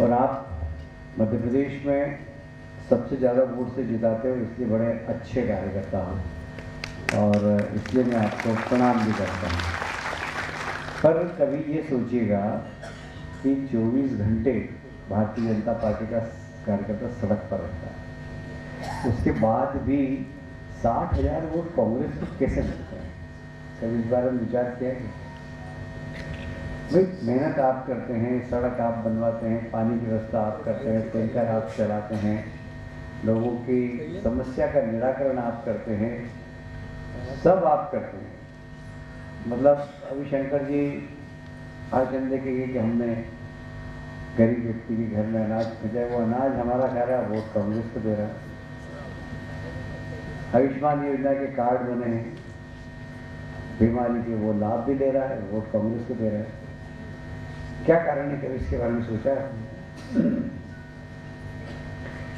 और आप मध्य प्रदेश में सबसे ज़्यादा वोट से जिताते हो, इसलिए बड़े अच्छे कार्यकर्ता हो और इसलिए मैं आपको प्रणाम भी करता हूँ। पर कभी ये सोचिएगा कि 24 घंटे भारतीय जनता पार्टी का कार्यकर्ता सड़क पर रहता है, उसके बाद भी 60,000 वोट कांग्रेस को कैसे मिलते हैं? कभी इस बारे में विचार किया है? भाई मेहनत आप करते हैं, सड़क आप बनवाते हैं, पानी की व्यवस्था आप करते हैं, टैंकर आप चलाते हैं, लोगों की समस्या का निराकरण आप करते हैं, सब आप करते हैं। मतलब अभी शंकर जी आज हम देखेंगे कि हमने गरीब व्यक्ति के घर में अनाज भेजा, वो अनाज हमारा खा रहा है, वोट कांग्रेस को दे रहा है। आयुष्मान योजना के कार्ड बने हैं, बीमारी के वो लाभ भी ले रहा है, वोट कांग्रेस को दे रहा है। क्या कारण है? कभी इसके बारे में सोचा है?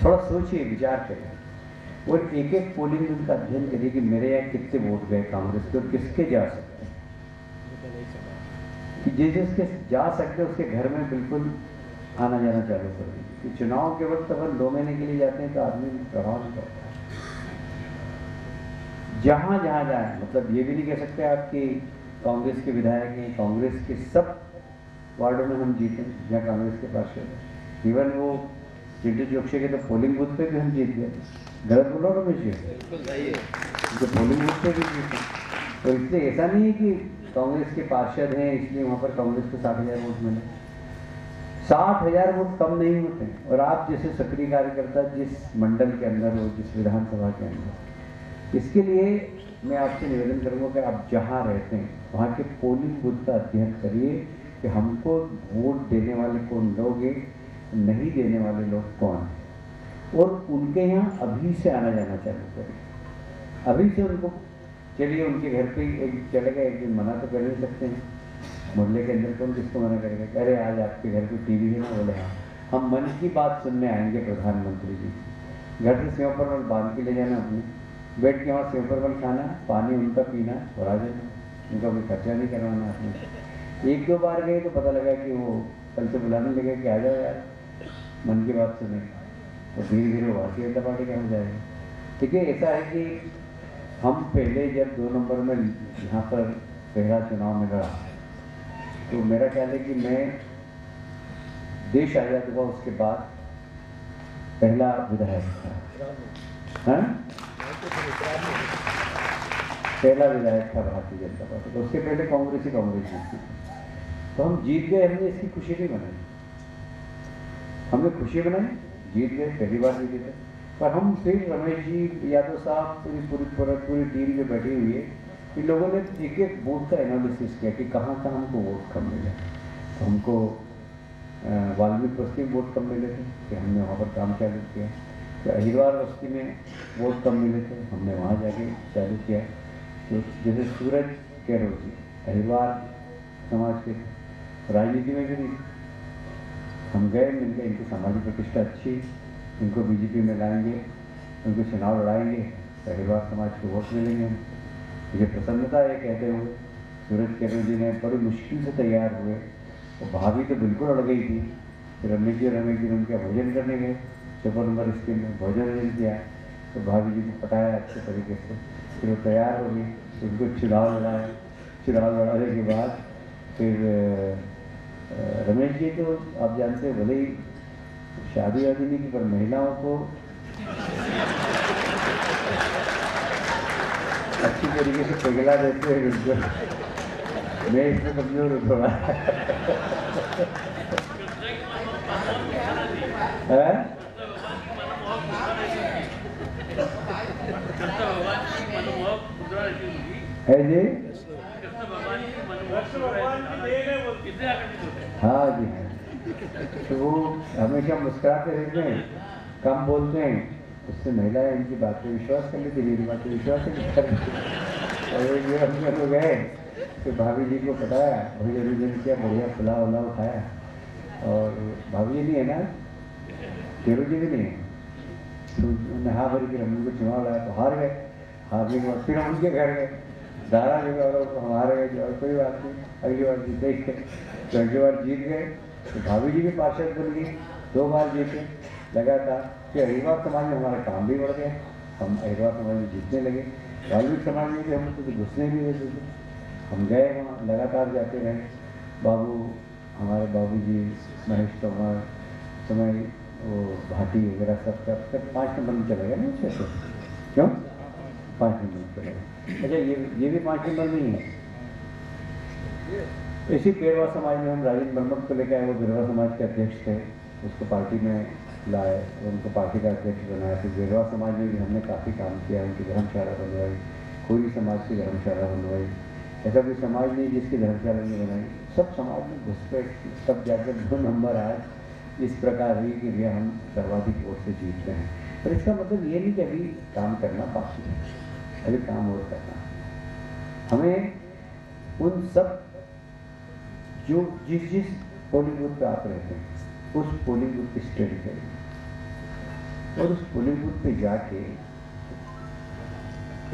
थोड़ा सोचिए, विचार करिए और एक एक पोलिंग बूथ का अध्ययन करिए कि मेरे यहाँ कितने वोट गए कांग्रेस के और किसके जा सकते हैं। कि जिसके जा सकते हैं उसके घर में बिल्कुल आना जाना चालू कर दीजिए। कि चुनाव के वक्त अगर 2 महीने के लिए जाते हैं तो आदमी प्रभाव नहीं पड़ता। जहां जहां जाए, मतलब ये भी नहीं कह सकते आप कि कांग्रेस के विधायक हैं, कांग्रेस के सब वार्डों में हम जीते जहाँ कांग्रेस के पास है। इवन वो चिंटू जोशी के तो पोलिंग बूथ पे भी हम जीत गए। गलत बोला रमेश जी? तो पोलिंग बूथ पे भी जीते। तो इसलिए ऐसा नहीं है कि कांग्रेस के पार्षद हैं इसलिए वहाँ पर कांग्रेस को 60,000 वोट मिले। 60,000 वोट कम नहीं होते। और आप जैसे सक्रिय कार्यकर्ता जिस मंडल के अंदर हो, जिस विधानसभा के अंदर, इसके लिए मैं आपसे निवेदन करूँगा कि आप जहाँ रहते हैं वहाँ के पोलिंग बूथ का अध्ययन करिए कि हमको वोट देने वाले कौन लोग हैं, नहीं देने वाले लोग कौन हैं, और उनके यहाँ अभी से आना जाना चालू करिए। अभी से उनको चलिए उनके घर पे एक चलेगा, एक दिन मना तो कर नहीं सकते हैं। मोहल्ले के अंदर कौन किसको मना करेगा? अरे आज आपके घर पे टीवी है ना? बोले हाँ, हम मन की बात सुनने आएंगे प्रधानमंत्री जी। घर से सेव परवल बांध के ले जाना, अपने बैठ के वहाँ सेव परवल खाना, पानी उनका पीना और आ जाना। उनका कोई खर्चा नहीं करवाना आपने। 1-2 बार गए तो पता लगा कि वो कल से बुलाने लगे कि आ जाओ यार, मन की बात सुने, तो धीरे धीरे भारतीय जनता पार्टी का हो जाएगा। ठीक है, ऐसा है कि हम पहले जब 2 नंबर में यहाँ पर पहला चुनाव में लड़ा, तो मेरा ख्याल है कि मैं देश आज़ाद हुआ उसके बाद पहला विधायक था। हाँ, पहला विधायक था भारतीय जनता पार्टी। तो उसके पहले कांग्रेस ही कांग्रेस जीती। तो हम जीत गए, हमने इसकी खुशी नहीं मनाई। हमने खुशी बनाई, जीत गए, पहली बार जीते थे। पर हम फिर रमेश जी, यादव साहब, पूरी टीम जो बैठी हुई है, इन लोगों ने एक एक वोट का एनालिसिस किया कि कहाँ कहाँ हमको वोट कम मिले। तो हमको वाल्मीकि बस्ती में वोट कम मिले थे कि हमने वहाँ पर काम चालू किया। तो अहिरवार बस्ती में वोट कम मिले थे, हमने वहाँ जाके चालू किया। तो जैसे सूरज कैरोल जी अहिरवार समाज के राजनीति में भी नहीं, हम गए, मिलकर इनकी सामाजिक प्रतिष्ठा अच्छी, इनको बीजेपी में लाएंगे, उनको चुनाव लड़ाएंगे, अहिरवार समाज को वोट मिलेंगे। मुझे प्रसन्नता है कहते हुए सूरज कैरोल जी ने बड़ी मुश्किल से तैयार हुए, और भाभी तो बिल्कुल अड़ गई थी। फिर रमेश जी उनके भोजन करने गए, 4 नंबर स्कीम में भोजन किया, तो भाभी जी को पटाया अच्छे तरीके से। फिर वो तैयार हो गई, उनको चुनाव लड़ाया। चुनाव लड़ाने के बाद फिर रमेश जी तो आप जानते हैं, भले ही शादी वादी नहीं की, पर महिलाओं को अच्छी तरीके से पिघला देते हैं उनको। मैं इसमें कमजोर हूँ थोड़ा। है जी? हाँ जी, तो वो हमेशा मुस्कुराते रहते हैं, कम बोलते हैं, उससे महिलाएं इनकी बात पे विश्वास कर लेती, मेरी बात पे विश्वास नहीं कर लेती। और ये हम लोग गए तो भाभी जी को बताया, भोजन किया, बढ़िया पुलाव उलाव खाया। और भाभी जी नहीं है ना, केरू जी भी नहीं है, तो नहा भर के हम उनको चुनाव लाया तो हार गए। हारने के बाद फिर हम उनके घर गए, दारा जी और हमारे गए, और कोई बात नहीं, अगली बार जीते ही। तो अगली बार जीत गए तो भाभी जी भी पार्षद बन गई, 2 बार जीते लगातार। कि अहिरवार समाज में हमारा काम भी बढ़ गया, हम अहिरवार समाज में जीतने लगे। धार्मिक समाज में भी हम तो घुसने भी देते थे, हम गए वहाँ लगातार जाते रहे। बाबू हमारे बाबू जी महेश तोमर समय वो भाटी वगैरह सब 5 नंबर में चले गए ना, 6 से क्यों 5 नंबर में चले गए। अच्छा ये भी 5 नंबर में ही है। इसी पेड़वा समाज में हम राजेंद्र बर्मक को लेकर आए, वो पेड़वा समाज के अध्यक्ष थे, उसको पार्टी में लाए, उनको पार्टी का अध्यक्ष बनाया। फिर पेड़वा समाज में भी हमने काफ़ी काम किया, उनकी धर्मशाला बनवाई, कोई समाज की धर्मशाला बनवाई, ऐसा कोई समाज नहीं जिसकी धर्मशाला नहीं बनाई। सब समाज में घुसपैठ, तब जाकर 2 नंबर आए। इस प्रकार हुई कि भैया हम सर्वाधिक वोट से जीत रहे हैं। पर इसका मतलब ये नहीं कि अभी काम करना बाकी है, अभी काम और करना है। हमें उन सब जो जिस पोलिंग बूथ पे आप रहते हैं उस पोलिंग बूथ की स्टडी करें और उस पोलिंग बूथ पे जाके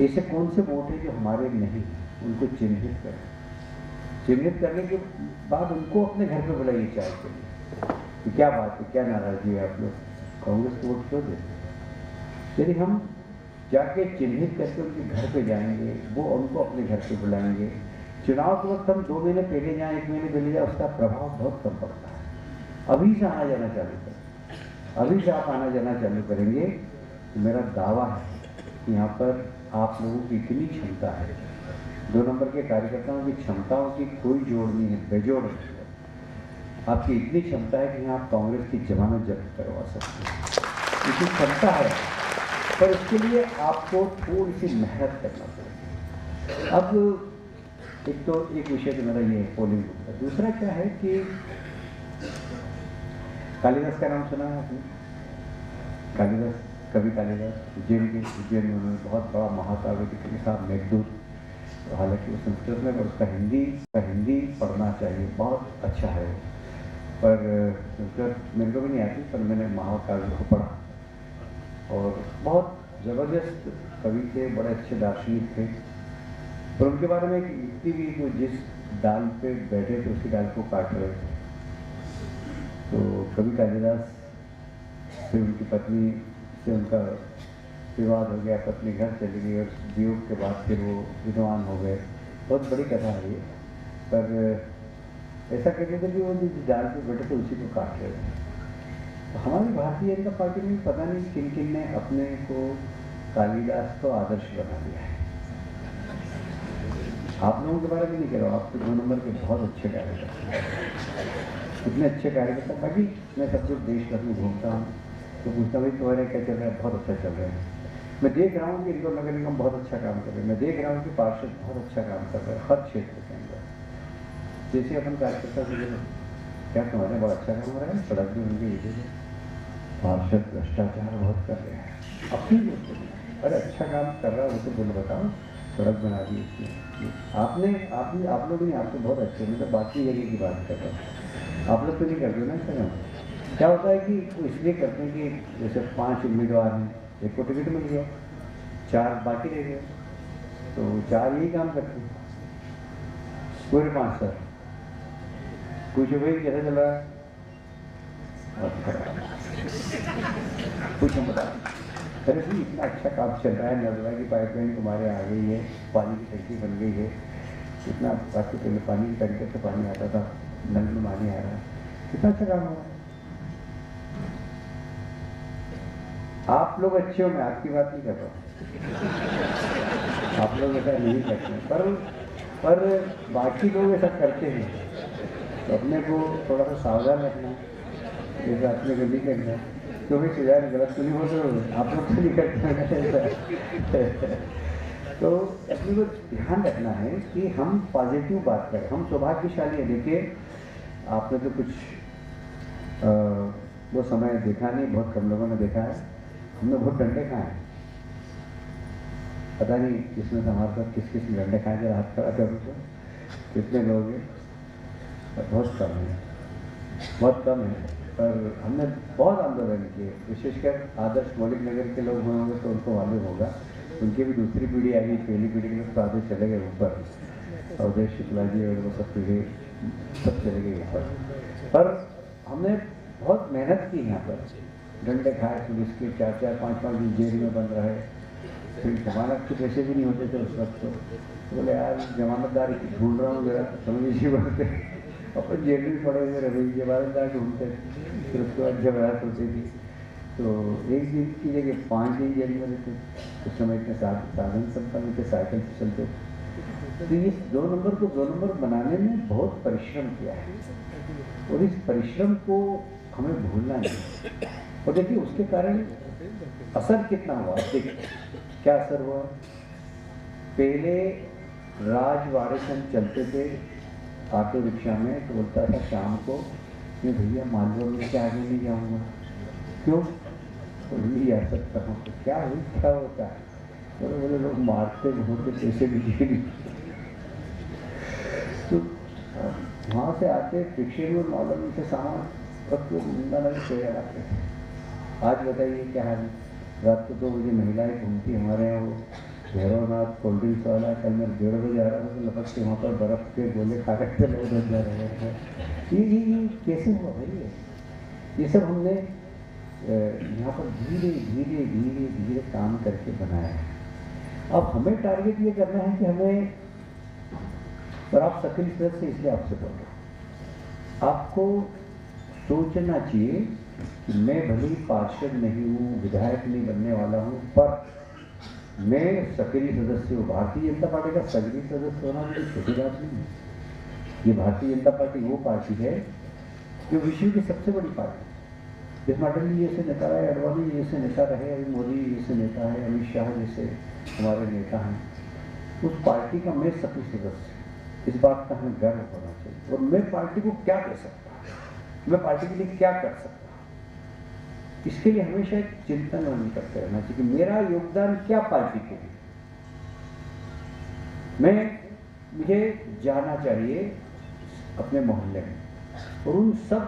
ऐसे कौन से वोट है जो हमारे नहीं, उनको चिन्हित करें। चिन्हित करने के बाद उनको अपने घर पे बुलाइए चाय के लिए कि क्या बात है, क्या नाराजगी है, आप लोग कांग्रेस को वोट क्यों देते। यदि हम जाके चिन्हित करके उनके घर पे जाएंगे, वो उनको अपने घर पे बुलाएंगे। चुनाव के वक्त हम 2 महीने पहले जाएं, 1 महीने पहले जाए, उसका प्रभाव बहुत कम पड़ता है। अभी से आना जाना चालू करें, अभी से आप आना जाना चालू करेंगे तो मेरा दावा है कि यहाँ पर आप लोगों की इतनी क्षमता है, 2 नंबर के कार्यकर्ताओं की क्षमताओं की कोई जोड़ नहीं है, बेजोड़ है। आपकी इतनी क्षमता है कि आप कांग्रेस की जमानत जब्त करवा सकते हैं, इतनी क्षमता है। पर इसके लिए आपको थोड़ी सी मेहनत करना पड़ेगा। अब एक विषय तो मेरा ये है पोलिंग बूथ का। दूसरा क्या है कि कालिदास का नाम सुना है आपने? कालिदास, कवि कालिदास उज्जैन में उन्होंने बहुत बड़ा महाकाव्य लिखा मेघदूत। हालांकि वो संस्कृत में, पर उसका हिंदी पढ़ना चाहिए, बहुत अच्छा है। पर संस्कृत मेरे को भी नहीं आती, पर मैंने महाकाव्य को पढ़ा और बहुत ज़बरदस्त कवि थे, बड़े अच्छे दार्शनिक थे। पर उनके बारे में एक युक्ति भी, वो जिस डाल पे बैठे थे उसी डाल को काट रहे थे। तो कवि कालिदास से उनकी पत्नी से उनका विवाद हो गया, पत्नी घर चली गई और वियोग के बाद फिर वो विद्वान हो गए। बहुत बड़ी कथा है ये। पर ऐसा कहते थे कि वो जिस डाल पे बैठे थे उसी को काट रहे थे। तो हमारी भारतीय जनता पार्टी में पता नहीं किन किन ने अपने को कालिदास को आदर्श बना दिया है। आप लोगों के बारे में नहीं कह रहा हूँ, आप तो 2 नंबर के बहुत अच्छे कार्यकर्ता, इतने अच्छे कार्यकर्ता। बाकी मैं सब कुछ देश भर में घूमता हूँ तो पूछता भाई तुम्हारे क्या चल रहा है, बहुत अच्छा चल रहा है। मैं देख रहा हूँ कि इंदौर नगर निगम बहुत अच्छा काम कर रहे हैं, मैं देख रहा हूँ कि पार्षद बहुत अच्छा काम कर रहे हैं हर क्षेत्र के अंदर। जैसे अपन कार्यकर्ता से क्या तुम्हारे बड़ा अच्छा काम हो रहा है, सड़क भी उनके ये पार्षद भ्रष्टाचार बहुत कर रहे हैं, अपनी बोलते हैं अरे अच्छा काम कर रहा है वो तो बोलो, बताओ सड़क बना दी इसमें आपने आप लोग नहीं, आप तो बहुत अच्छे, मतलब बाकी जगह की बात कर रहा हूँ, आप लोग तो नहीं करते ना सर। क्या होता है कि वो इसलिए करते हैं कि जैसे 5 उम्मीदवार हैं, 1 को टिकट मिल गया, 4 बाकी रह गए, तो 4 यही काम करते हैं। पूरे 5 सर पूछो भाई कैसा चल रहा है, कुछ हम बता अरे भाई इतना अच्छा काम चल रहा है, नर्मदा की पाइपलाइन तुम्हारे आ गई है, पानी की टंकी बन गई है, कितना बाकी पहले पानी की टंकी से पानी आता था, नल में पानी आ रहा है, कितना अच्छा काम हो रहा है। आप लोग अच्छे हो, मैं आपकी बात नहीं कर रहा हूँ, आप लोग ऐसा नहीं करते, पर बाकी लोग ऐसा करते हैं, तो अपने को थोड़ा सा सावधान रखना, जैसे अपने को नहीं करना, क्योंकि सुझाव गलत तो नहीं हो सकता, आप लोग तो नहीं करते। तो अपने को ध्यान रखना है कि हम पॉजिटिव बात करें, हम सौभाग्यशाली हैं। देखिए आपने तो कुछ वो समय देखा नहीं, बहुत कम लोगों ने देखा है, हमने बहुत डंडे खाए हैं, पता नहीं किसमें हमारे साथ किस डंडे खाए, जरा हाथ खड़ा करूँ तो कितने लोग हैं, बहुत कम है, बहुत कम है। पर हमने बहुत आंदोलन किए, विशेषकर आदर्श मौलिक नगर के लोग होंगे तो उनको मालूम होगा, उनकी भी दूसरी पीढ़ी आ गई, पहली पीढ़ी के लोग तो आधे चले गए ऊपर, अवधेश शुक्ला जी और वो सब पीढ़ी सब चले गए ऊपर। पर हमने बहुत मेहनत की यहाँ पर, डंडे खाए पुलिस के, 4-4, 5-5 दिन जेल में बंद रहे, फिर जमानत के पैसे भी नहीं होते थे उस वक्त। तो बोले यार जमानतदार ढूंढ रहा हूँ जरा, समझ लीजिए बोलते अपन जेल में पड़े हुए रहे, जमानतदार ढूंढते, फिर उसके बाद जब रात होती थी तो एक दिन की जगह 5 दिन जेल में रहते। उस समय इतने साधन संपन्न थे, साइकिल से चलते। तो ये 2 नंबर को 2 नंबर बनाने में बहुत परिश्रम किया है, और इस परिश्रम को हमें भूलना नहीं। और देखिए उसके कारण असर कितना हुआ, देखिए क्या असर हुआ। पहले राजवाड़ेसन चलते थे ऑटो रिक्शा में, तो बोलता था शाम को मैं भैया मालवा में से आगे नहीं जाऊँगा, क्यों? तो नहीं जा सकता हूँ। तो क्या हुई, क्या होता है? तो बोले लोग मारते बहुत, पैसे भी दिए नहीं। तो वहाँ से आते फिक्शन में मालूम से सामान वक्त जिंदा नगर शेयर आते थे। आज बताइए क्या हाल है। रात को 2 बजे महिलाएं घूमती हमारे यहाँ, वो भैरवनाथ कोल्ड ड्रिंक्स वाला, कल मैं 1:30 बजे आ रहा था तो लपक के वहाँ पर बर्फ़ के गोले खा रहे थे लोग, जा रहे थे। ये कैसे हुआ भाई? ये सब हमने यहाँ पर धीरे धीरे धीरे धीरे काम करके बनाया है। अब हमें टारगेट ये करना है कि हमें, और आप सक्रिय सदस्य इसलिए आपसे बोल रहा हूँ, आपको सोचना चाहिए कि मैं भले ही पार्षद नहीं हूँ, विधायक नहीं बनने वाला हूँ, पर मैं सक्रिय सदस्य हूँ। भारतीय जनता पार्टी का सक्रिय सदस्य होना मुझे छोटी बात नहीं है। ये भारतीय जनता पार्टी वो पार्टी है जो विश्व की सबसे बड़ी पार्टी, जिसमें अटल जी जैसे नेता रहे, अडवाणी जी जैसे नेता रहे, अभी मोदी जी जैसे नेता है, अमित शाह जैसे हमारे नेता हैं। उस पार्टी का मैं सक्रिय सदस्य, इस बात का हमें गर्व होना चाहिए। और मैं पार्टी को क्या दे सकता हूँ, मैं पार्टी के लिए क्या कर सकता हूँ, इसके लिए हमेशा एक चिंतन नहीं करते रहना चाहिए कि मेरा योगदान क्या पार्टी के लिए। मुझे जाना चाहिए अपने मोहल्ले में, और उन सब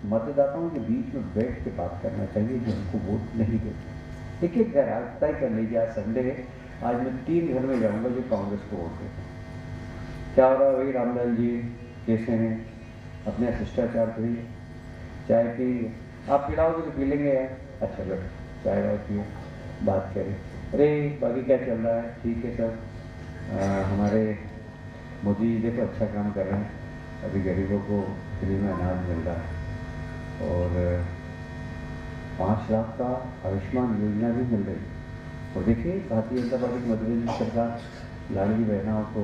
मतदाताओं के बीच में बैठ के बात करना चाहिए जो हमको वोट नहीं देते। एक एक घर आज तय कर लीजिए, आज संडे है, आज मैं 3 घर में जाऊंगा जो कांग्रेस को वोट देते हैं। क्या हो रहा है भाई रामलाल जी, कैसे हैं? अपने शिष्टाचार करिए, चाय पी, आप पिलाओगे तो पी लेंगे यार, अच्छा बैठो चाय वाय पिए, बात करें। अरे बाकी क्या चल रहा है? ठीक है सर, हमारे मोदी जी देखो अच्छा काम कर रहे हैं, अभी गरीबों को फ्री में अनाज मिल रहा है, और 5 लाख का आयुष्मान योजना भी मिल रही है। और देखिए भारतीय जनता पार्टी की मध्य प्रदेश सरकार लाडली बहनाओं को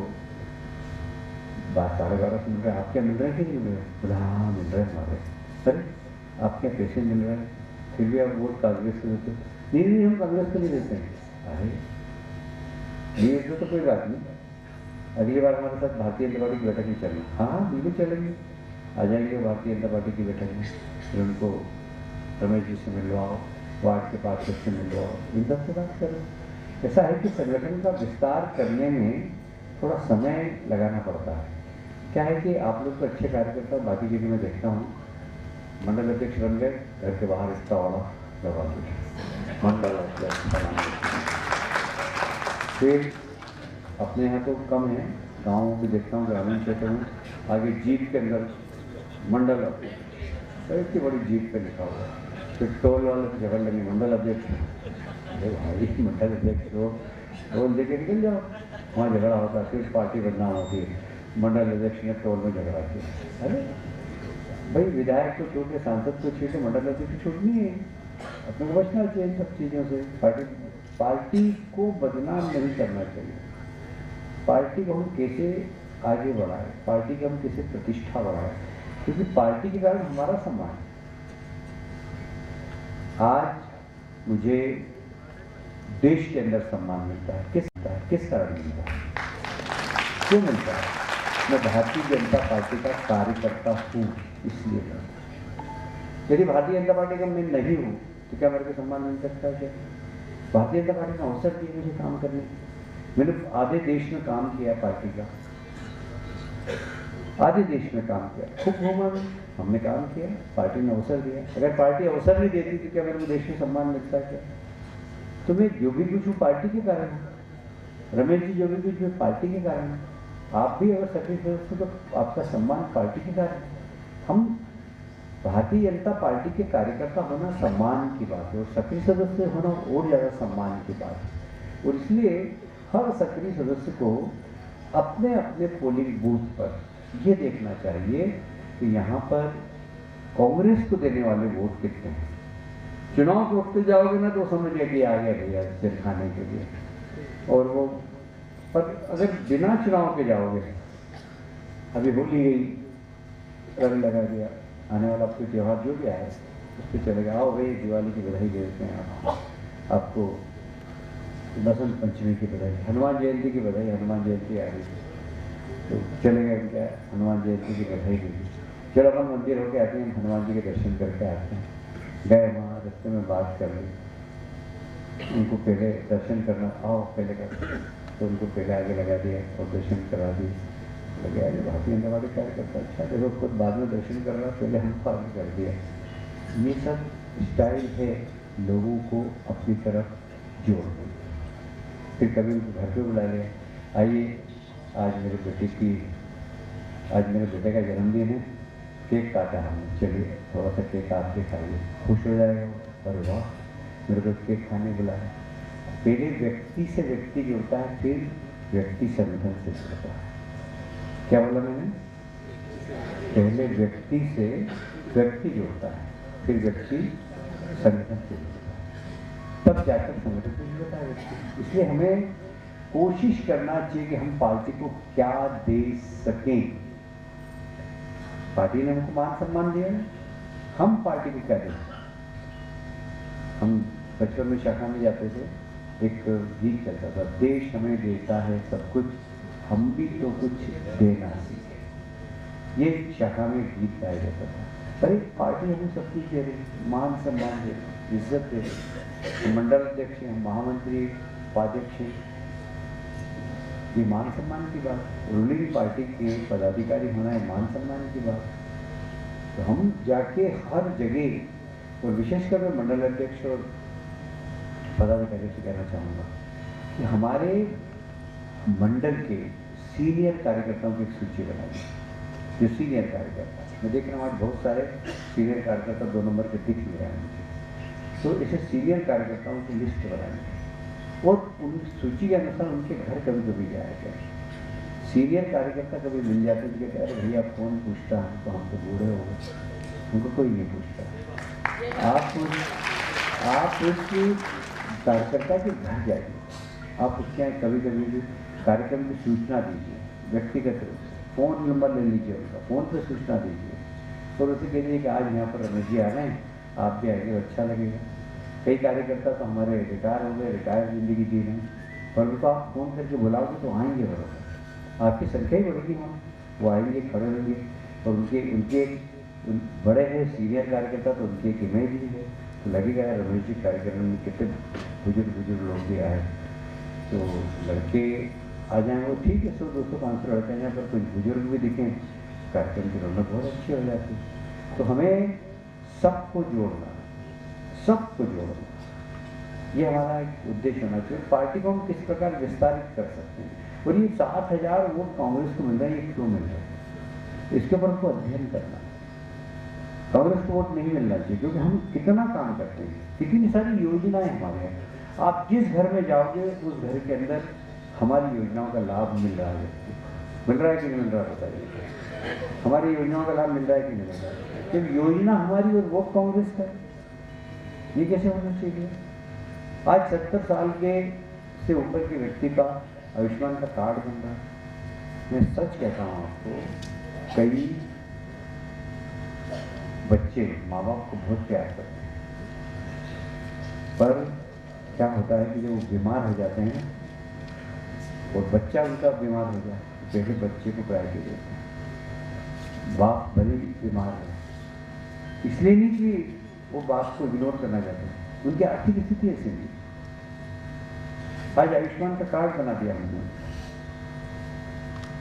12,500 मिल रहे हैं। आपके मिल रहे हैं कि नहीं मिल रहे? बोला हाँ मिल रहे हैं हमारे। अरे आपके पैसे मिल रहे हैं, फिर भी आप वोट कांग्रेस को देते? नहीं हम कांग्रेस को नहीं देते हैं। अरे ये तो कोई बात नहीं, अगली बार हमारे साथ भारतीय जनता पार्टी की बैठक में चलेंगे। हाँ बिल्कुल चलेंगे, आ जाएंगे भारतीय जनता पार्टी की बैठक में, फिर उनको रमेश जी से मिलवाओ, वार्ड के पार्षद से मिलवाओ, इन सब से बात करो। ऐसा है कि संगठन का विस्तार करने में थोड़ा समय लगाना पड़ता है। क्या है कि आप लोग तो अच्छे कार्यकर्ता, बाकी जगह मैं देखता हूँ मंडल अध्यक्ष बन गए, घर के बाहर इतना वाला लगा दिया मंडल अध्यक्ष। फिर अपने यहाँ तो कम है, गाँव भी देखता हूँ, ग्रामीण क्षेत्र में आगे जीप के अंदर मंडल अध्यक्ष, तो इतनी बड़ी जीप पे लिखा हुआ। फिर टोल वाले से झगड़ लगी, मंडल अध्यक्ष। अरे भाई मंडल अध्यक्ष हो, टोल लेके निकल जाओ, वहाँ झगड़ा होता है, फिर पार्टी बदनाम होती है, मंडल अध्यक्ष ने टोल में झगड़ा किया। अरे भाई विधायक को छोटे, सांसद को छोटे, मंडल अध्यक्ष को छूट नहीं है, अपने को बचना चाहिए इन सब चीज़ों से। पार्टी को बदनाम नहीं करना चाहिए। पार्टी को हम कैसे आगे बढ़ाएं, पार्टी की हम कैसे प्रतिष्ठा बढ़ाएं, क्योंकि पार्टी के कारण हमारा सम्मान। आज मुझे देश के अंदर सम्मान मिलता है, किस कारण मिलता है, क्यों मिलता है? मैं भारतीय जनता पार्टी का कार्यकर्ता हूँ, इसलिए मिलता है। यदि भारतीय जनता पार्टी का मैं नहीं हूँ तो क्या मेरे को सम्मान मिल सकता है? क्या भारतीय जनता पार्टी का अवसर दिया मुझे काम करने? मैंने आधे देश में काम किया, पार्टी का आधे देश में काम किया, खूब घूमा में, हमने काम किया, पार्टी ने अवसर दिया। अगर पार्टी अवसर नहीं देती तो क्या मेरे को देश में सम्मान मिलता है? क्या? तो मैं जो भी कुछ हूँ पार्टी के कारण हूँ, रमेश जी जो भी कुछ हूँ पार्टी के कारण है, आप भी अगर सक्रिय सदस्य तो आपका सम्मान पार्टी के कारण। हम भारतीय जनता पार्टी के कार्यकर्ता होना सम्मान की बात है और सक्रिय सदस्य होना और ज़्यादा सम्मान की बात है। और इसलिए हर सक्रिय सदस्य को अपने अपने पोलिंग बूथ पर यह देखना चाहिए कि यहाँ पर कांग्रेस को देने वाले वोट कितने हैं। चुनाव के वक्त जाओगे ना तो समझिए कि आ गया भैया सिर खाने के लिए, और वो पर अगर बिना चुनाव के जाओगे, अभी होली गई, रंग लगा दिया, आने वाला आपको त्यौहार जो भी आया उस पर चले गए, आओ भाई दिवाली की बधाई देते हैं आपको बसंत पंचमी की बधाई, हनुमान जयंती की बधाई, हनुमान जयंती आ रही थी तो चले गए क्या हनुमान जयंती की बधाई दी, चलो अपन मंदिर होके आते हैं, हनुमान जी के दर्शन करके आते हैं। गए वहाँ रास्ते में बात कर ली, उनको पहले दर्शन करना आओ पहले कर, तो उनको पहले आगे लगा दिया और दर्शन करा दिए। लगे आगे भारतीय जनता पार्टी कार्यकर्ता, अच्छा देखो खुद बाद में दर्शन कर रहा, पहले हमको आगे कर दिया। ये सब स्टाइल है लोगों को अपनी तरफ जोड़ने। फिर कभी उनको घर पे बुला लिया, आइए आज मेरे बेटे का जन्मदिन है, केक काटा हमने, चलिए थोड़ा सा केक काट के खाइए, खुश हो जाएगा। अरे वाह मेरे को केक खाने बुलाया। पहले व्यक्ति से व्यक्ति जुड़ता है, फिर व्यक्ति संगठन से जुड़ता है। क्या बोला मैंने? पहले व्यक्ति से व्यक्ति जुड़ता है, फिर व्यक्ति संगठन से जुड़ता है, तब जाकर संगठन से जुड़ता है व्यक्ति। इसलिए हमें कोशिश करना चाहिए कि हम पार्टी को क्या दे सकें। पार्टी ने हमको मान सम्मान दिया है, हम पार्टी को क्या दें। हम बचपन में शाखा में जाते थे, एक गीत चलता था, देश हमें देता है सब कुछ, हम भी तो कुछ देना सीखे। ये शाखा में गीत गाया जाता था। अरे पार्टी हमें सब कुछ दे रही, मान सम्मान दे रही, इज्जत दे रही, मंडल अध्यक्ष हैं, महामंत्री, उपाध्यक्ष हैं, ये मान सम्मान की बात। रूलिंग पार्टी के पदाधिकारी होना है मान सम्मान की बात। तो हम जाके हर जगह, और विशेषकर मैं मंडल अध्यक्ष और पदाधिकारी से कहना चाहूँगा कि हमारे मंडल के सीनियर कार्यकर्ताओं की एक सूची बनाई, जो सीनियर कार्यकर्ता, मैं देख रहा हूँ आज बहुत सारे सीनियर कार्यकर्ता 2 नंबर के दिख नहीं रहे हैं मुझे, तो ऐसे सीनियर कार्यकर्ताओं की लिस्ट बनाई और उन सूची के अनुसार उनके घर कभी कभी जाया जाए। सीनियर कार्यकर्ता कभी मिल जाते थे, कहते अरे भैया कौन पूछता है, तो हम तो बूढ़े हो गए, उनको कोई नहीं पूछता। आप उसकी कार्यकर्ता के घर जाइए, आप उसके यहाँ कभी कभी भी कार्यक्रम की सूचना दीजिए, व्यक्तिगत रूप से फ़ोन नंबर ले लीजिए उनका, फ़ोन पर सूचना दीजिए और उसे कहिए कि आज यहाँ पर रमेश जी आ रहे हैं, आप भी आएंगे, अच्छा लगेगा। कई कार्यकर्ता तो हमारे रिटायर हो गए, रिटायर जिंदगी जी रहे हैं, पर उनको आप फ़ोन करके बुलाओगे तो आएंगे, बराबर आपकी संख्या ही बढ़ेगी, वहाँ वो आएंगे, खड़े होंगे और उनके बड़े हैं सीनियर कार्यकर्ता, तो उनकी एक इमेज भी है, तो लगेगा रमेश जी कार्यक्रम में कितने बुजुर्ग लोग भी आए, तो लड़के आ जाएँ वो ठीक है, 100-200-500 लड़के आ जाए, पर कुछ बुजुर्ग भी दिखें, कार्यक्रम की रौनक बहुत अच्छी हो जाती है। तो हमें सबको जोड़ना, ये हमारा एक उद्देश्य होना चाहिए। पार्टी को हम किस प्रकार विस्तारित कर सकते हैं, और ये 7,000 वोट कांग्रेस को मिल रहा है, ये क्यों मिल रहा है, इसके ऊपर हमको अध्ययन करना। कांग्रेस को वोट नहीं मिलना चाहिए क्योंकि हम कितना काम करते हैं, कितनी सारी योजनाएं हमारे हैं। आप जिस घर में जाओगे उस घर के अंदर हमारी योजनाओं का लाभ मिल रहा है, मिल रहा है कि नहीं मिल रहा, बताइए। हमारी योजनाओं का लाभ मिल रहा है कि नहीं मिल रहा है? जब योजना हमारी और वोट कांग्रेस का, ये कैसे होना चाहिए? आज 70 साल के से ऊपर के व्यक्ति का आयुष्मान का कार्ड बन रहा है। मैं सच कहता हूँ आपको, कई बच्चे माँ बाप को बहुत प्यार करते हैं, पर क्या होता है कि जब वो बीमार हो जाते हैं और बच्चा उनका बीमार हो जाए तो पहले बच्चे को प्रायोरिटी देते हैं। बाप भले बीमार है, इसलिए नहीं कि वो बाप को इग्नोर करना चाहते हैं, उनकी आर्थिक स्थिति ऐसी नहीं। आज आयुष्मान का कार्ड बना दिया हमने,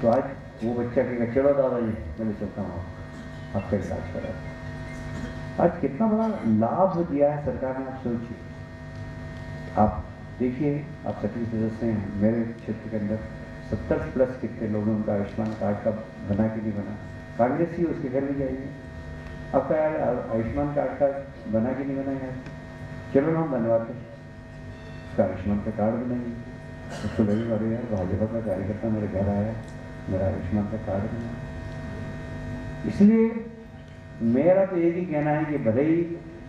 तो आज वो बच्चा कहेगा चलो दादाजी मैं चलता हूँ, आपका इलाज करा। आज कितना बड़ा लाभ दिया है सरकार ने, आप सोचिए। आप देखिए, आप सक्रिय सदस्य हैं, मेरे क्षेत्र के अंदर 70+ कितने लोगों ने उनका आयुष्मान कार्ड का बना कि नहीं बना, कांग्रेस ही उसके घर में जाइए, आपका यार आयुष्मान कार्ड का बना कि नहीं बना यार? चलो ना हम बनवाते, उसका आयुष्मान का कार्ड बनाएंगे। उसको लगे अरे यार भाजपा का कार्यकर्ता मेरे घर आया, मेरा आयुष्मान का कार्ड बना। इसलिए मेरा तो एक ही कहना है कि भले ही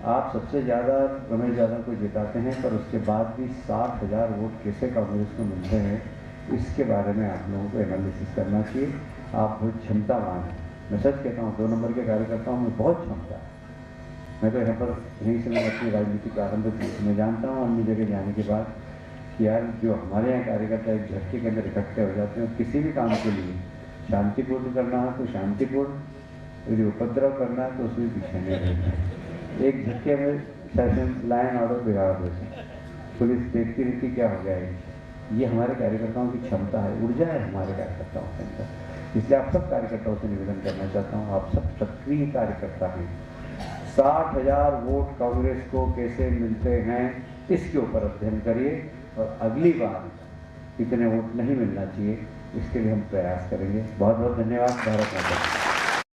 आप सबसे ज़्यादा रमेश यादव को जिताते हैं, पर उसके बाद भी 60,000 वोट कैसे कांग्रेस को मिलते हैं, इसके बारे में आप लोगों को एनालिसिस करना चाहिए। आप बहुत क्षमतावान हैं, मैं सच कहता हूँ, 2 नंबर के कार्यकर्ताओं में बहुत क्षमता है। मैं तो यहाँ पर यहीं से मैंने अपनी राजनीति प्रारंभ की, मैं जानता हूँ अन्य जगह जाने के बाद कि यार जो हमारे यहाँ कार्यकर्ता एक झटके के अंदर इकट्ठे हो जाते हैं, किसी भी काम के लिए शांतिपूर्ण करना है तो शांतिपूर्ण, यदि उपद्रव करना है तो उसमें पीछे नहीं रहना है। एक झटके में सेशन लाइन ऑर्डर बिगाड़ देते, पुलिस देखती रहती क्या हो गया है। ये हमारे कार्यकर्ताओं की क्षमता है, ऊर्जा है हमारे कार्यकर्ताओं के अंदर। इसलिए आप सब कार्यकर्ताओं से निवेदन करना चाहता हूँ, आप सब सक्रिय कार्यकर्ता हैं। 60,000 वोट कांग्रेस को कैसे मिलते हैं इसके ऊपर अध्ययन करिए, और अगली बार इतने वोट नहीं मिलना चाहिए, इसके लिए हम प्रयास करेंगे। बहुत बहुत धन्यवाद। भारत माता।